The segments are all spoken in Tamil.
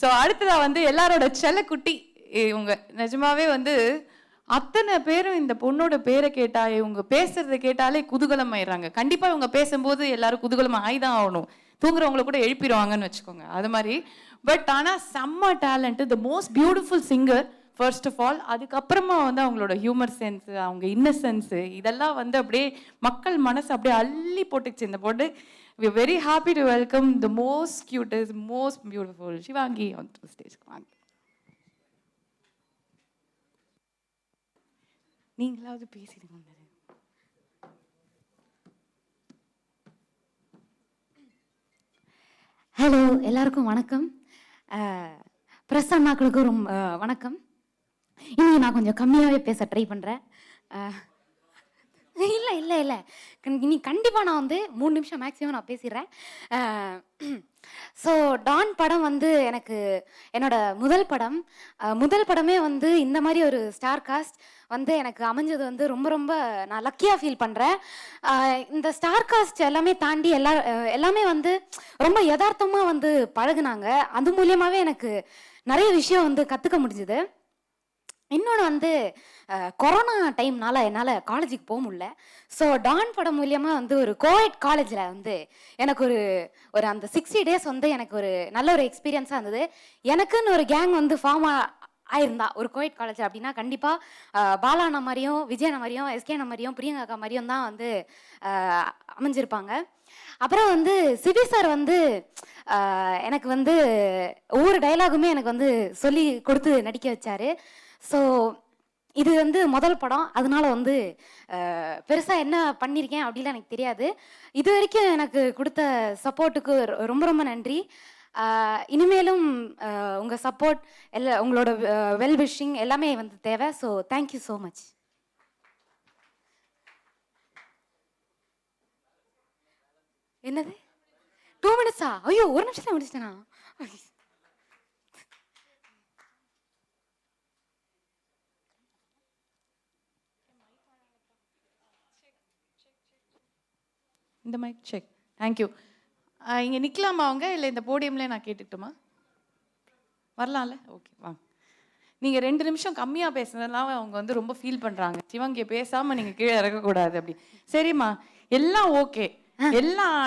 ஸோ அடுத்ததா வந்து எல்லாரோட செல்லக்குட்டி இவங்க நிஜமாவே வந்து அத்தனை பேரும் இந்த பொண்ணோட பேரை கேட்டா இவங்க பேசுறதை கேட்டாலே குதூகலம் ஆயிடுறாங்க. கண்டிப்பா இவங்க பேசும்போது எல்லாரும் குதூகலம் ஆயிதான் ஆகணும். தூங்குறவங்களை கூட எழுப்பிடுவாங்கன்னு வச்சுக்கோங்க அது மாதிரி. பட் ஆனா செம்ம talent, the most beautiful singer first of all. அதுக்கப்புறமா வந்து அவங்களோட ஹியூமர் சென்ஸ், அவங்க இன்னசென்ஸ் இதெல்லாம் வந்து அப்படியே மக்கள் மனசு அப்படியே அள்ளி போட்டுச்சு இந்த பொண்ணு. We are very happy to welcome the most cutest, most beautiful Shivangi onto the stage. நீங்களாவது பேசிடுங்க. ஹலோ, எல்லாருக்கும் வணக்கம். பிரஸ் அண்ணாக்களுக்கும் ரொம்ப வணக்கம். இன்னைக்கு நான் கொஞ்சம் கம்மியாகவே பேச ட்ரை பண்ணுறேன். இல்லை இல்லை இல்லை இனி கண்டிப்பாக நான் வந்து 3 நிமிஷம் மேக்ஸிமம் நான் பேசிடுறேன். ஸோ டான் படம் வந்து எனக்கு என்னோட முதல் படமே வந்து இந்த மாதிரி ஒரு ஸ்டார் காஸ்ட் வந்து எனக்கு அமைஞ்சது வந்து ரொம்ப ரொம்ப நான் லக்கியாக ஃபீல் பண்ணுறேன். இந்த ஸ்டார் காஸ்ட் எல்லாமே தாண்டி எல்லாமே வந்து ரொம்ப யதார்த்தமாக வந்து பழகுனாங்க. அது மூலியமாகவே எனக்கு நிறைய விஷயம் வந்து கற்றுக்க முடிஞ்சுது. இன்னொன்று வந்து கொரோனா டைம்னால என்னால் காலேஜுக்கு போக முடியல. ஸோ டான் படம் மூலியமாக வந்து ஒரு கோஎட் காலேஜில் வந்து எனக்கு ஒரு அந்த 60 days வந்து எனக்கு ஒரு நல்ல ஒரு எக்ஸ்பீரியன்ஸாக இருந்தது. எனக்குன்னு ஒரு கேங் வந்து ஃபார்ம் ஆயிருந்தா ஒரு கோஎட் காலேஜ் அப்படின்னா கண்டிப்பாக பாலாண்ணா மாதிரியும், விஜயண்ணா மாதிரியும், எஸ்கேண்ணா மாதிரியும், பிரியங்கா அக்கா மாதிரியும் தான் வந்து அமைஞ்சிருப்பாங்க. அப்புறம் வந்து சிபி சார் வந்து எனக்கு வந்து ஒவ்வொரு டைலாகுமே எனக்கு வந்து சொல்லி கொடுத்து நடிக்க வச்சாரு. ஸோ இது வந்து முதல் படம், அதனால வந்து பெருசாக என்ன பண்ணியிருக்கேன் அப்படிலாம் எனக்கு தெரியாது. இது வரைக்கும் எனக்கு கொடுத்த சப்போர்ட்டுக்கு ரொம்ப ரொம்ப நன்றி. இனிமேலும் உங்கள் சப்போர்ட் உங்களோட வெல் விஷிங் எல்லாமே வந்து தேவை. So thank you so much. என்னது 2 minutes? ஐயோ, 1 நிமிஷத்துல முடிச்சிட்டேனா? இந்த மைக் செக். தேங்க்யூ. இங்கே நிற்கலாமா அவங்க, இல்லை இந்த போடியம்லேயே நான் கேட்டுக்கிட்டுமா? வரலாம்ல? ஓகே வாங்க. நீங்கள் 2 நிமிஷம் கம்மியாக பேசுனதுனால அவங்க வந்து ரொம்ப ஃபீல் பண்ணுறாங்க. சிவங்கியை பேசாமல் நீங்கள் கீழே இறக்கக்கூடாது அப்படி. சரிம்மா, எல்லாம் ஓகே. எல்லாம்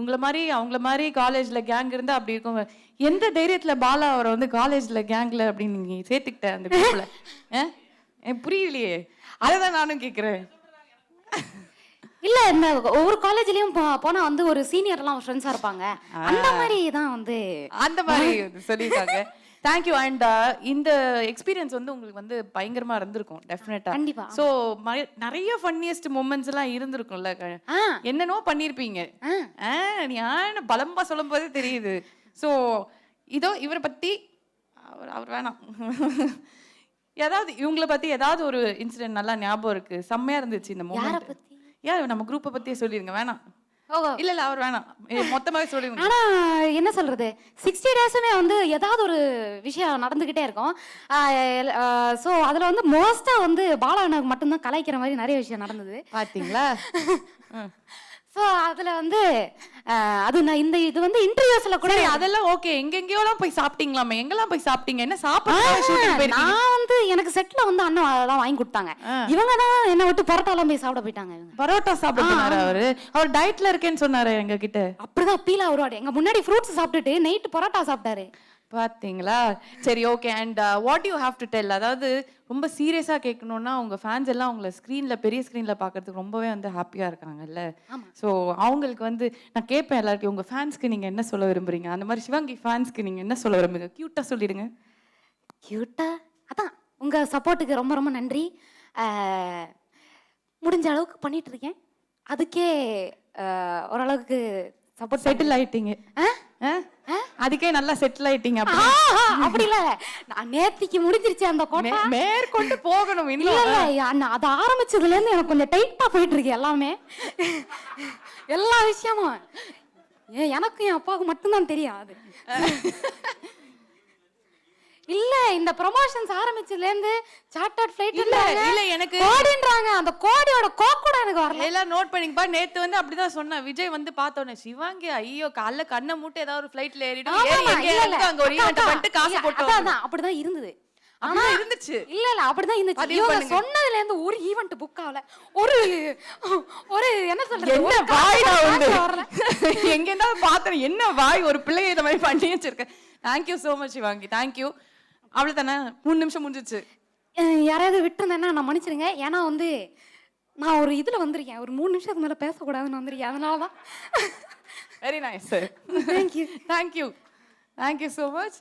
உங்களை மாதிரி அவங்கள மாதிரி காலேஜில் கேங் இருந்தால் அப்படி இருக்கும். எந்த தைரியத்தில் பாலா அவரை வந்து காலேஜில் கேங்கில் அப்படின்னு நீங்கள் சேர்த்துக்கிட்ட அந்த குரூப்பில்? புரியலையே, அதை தான் நானும் கேட்குறேன். இல்ல, இந்த ஒவ்வொரு காலேஜ்லயும் போனா வந்து ஒரு சீனியர்லாம் ஃப்ரெண்ட்ஸா இருப்பாங்க. அந்த மாதிரி தான் வந்து அந்த மாதிரி சொல்லிட்டாங்க. தேங்க்யூ. அண்ட் இந்த எக்ஸ்பீரியன்ஸ் வந்து உங்களுக்கு வந்து பயங்கரமா இருந்திருக்கும் டெஃபினட்டா. கண்டிப்பா. ஸோ நிறைய ஃபன்னியஸ்ட் மொமெண்ட்ஸ் எல்லாம் இருந்திருக்கும்ல. என்னென்னோ பண்ணிருப்பீங்க. நீ பலம்பா சொல்லும் போதே தெரியுது. ஸோ இதோ இவரை பத்தி அவர் வேணாம். ஏதாவது இவங்களை பத்தி ஏதாவது ஒரு இன்சிடென்ட் நல்லா ஞாபகம் இருக்கு, செம்மையா இருந்துச்சு இந்த மொமெண்ட்? ஏன் நம்ம குரூப்பை பத்தியே சொல்லிருங்க. வேணாம், இல்ல இல்ல அவர் வேணாம், மொத்தமாவே சொல்லிருங்க. ஆனா என்ன சொல்றது, 60 daysமே வந்து ஏதாவது ஒரு விஷயம் நடந்துகிட்டே இருக்கும். ஸோ அதுல வந்து மோஸ்டா வந்து பாலாண்ணாக்கு மட்டும்தான் கலாய்க்கிற மாதிரி நிறைய விஷயம் நடந்தது. பாத்தீங்களா? ஸோ அதுல வந்து அது நான் இது வந்து இன்டர்வியூஸ்ல கூட அதெல்லாம் ஓகே. எங்கெங்கயோலாம் போய் சாப்பிட்டீங்களாமே? எங்கெல்லாம் போய் சாப்பிட்டீங்க? என்ன சாப்பிட்டு? நான் வந்து எனக்கு செட்ல வந்து அண்ணன் அதெல்லாம் வாங்கி கொடுத்தாங்க. இவங்க தான் என்ன விட்டு பரோட்டாலாம் போய் சாப்பிட போயிட்டாங்க. பரோட்டா சாப்பிட்டாரு அவர் டயட்ல இருக்கேன்னு சொன்னாரு எங்க கிட்ட. அப்படிதான் பீலா வருவாரு. எங்க முன்னாடி ஃப்ரூட்ஸ் சாப்பிட்டுட்டு நைட்டு பரோட்டா சாப்பிட்டாரு. பாத்தீங்களா? சரி, okay. And what you have to tell, அதாவது ரொம்ப சீரியஸா கேட்கணும்னா உங்க ஃபேன்ஸ் எல்லாம் உங்களை ஸ்க்ரீன்ல, பெரிய ஸ்க்ரீன்ல பார்க்கறதுக்கு ரொம்பவே வந்து ஹாப்பியா இருக்காங்கல்ல. ஸோ அவங்களுக்கு வந்து நான் கேட்பேன் எல்லாருக்கும், உங்க ஃபேன்ஸ்க்கு நீங்க என்ன சொல்ல விரும்புறீங்க? அந்த மாதிரி சிவங்கி ஃபேன்ஸ்க்கு நீங்க என்ன சொல்ல விரும்புறீங்க? கியூட்டா சொல்லிடுங்க. கியூட்டா அதான் உங்க சப்போர்ட்டுக்கு ரொம்ப ரொம்ப நன்றி. முடிஞ்ச அளவுக்கு பண்ணிட்டு இருக்கேன். அதுக்கே ஓரளவுக்கு சப்போர்ட். செட்டில் ஆயிட்டீங்க? அதுக்கே நல்லா செட்டில் ஆயிட்டீங்க? அப்படி இல்ல, நான் நேத்திக்கு முடிஞ்சிருச்சு அந்த கோட்டை. மேற்கொண்டு போகணும். இல்ல இல்ல, அது ஆரம்பிச்சதுல இருந்து எனக்கு கொஞ்சம் டைட்டா போயிட்டு இருக்கு எல்லாமே, எல்லா விஷயமும். எனக்கும் என் அப்பாவுக்கு மட்டும்தான் தெரியும் அது. இல்ல இந்த ப்ரொமோஷன்ஸ் ஆரம்பிச்சதுல இருந்து சார்ட்டர்ட் ஃளைட் இல்ல இல்ல எனக்கு கோடின்றாங்க. அந்த கோடியோட கோக்கூட எனக்கு வரல. எல்லாம் நோட் பண்ணிங்கப்பா. நேத்து வந்து அப்படிதான் சொன்னேன். விஜய் வந்து பார்த்தோன்னே சிவாங்கி ஐயோ காலைல கண்ணை மூட்டு ஏதாவது ஒரு ஃளைட்ல ஏறிடும் அங்க ஒரு ஈவென்ட் பண்ணிட்டு காசு போட்டு அதான் அப்படிதான் இருந்தது. ஆனா இருந்துச்சு. இல்ல அப்படிதான் இருந்துச்சு. இவங்க சொன்னதுல இருந்து ஒரு ஈவென்ட் புக் ஆகல. ஒரு ஒரு என்ன சொல்றது, என்ன வாய்டா உண்டு எங்க என்ன பார்த்தேன், என்ன வாய் ஒரு பிள்ளைய இந்த மாதிரி பண்ணி வச்சிருக்க. Thank you so much Shivangi, thank you. அவ்வளவுதானே, 3 நிமிஷம் முடிஞ்சிச்சு. யாராவது விட்டுருந்தேன்னா நான் மன்னிச்சிருங்க. ஏன்னா வந்து நான் ஒரு இதுல வந்திருக்கேன், ஒரு 3 நிமிஷத்துக்கு மேல பேசக்கூடாதுன்னு வந்திருக்கேன். அதனாலதான். Very nice. Thank you thank you thank you so much.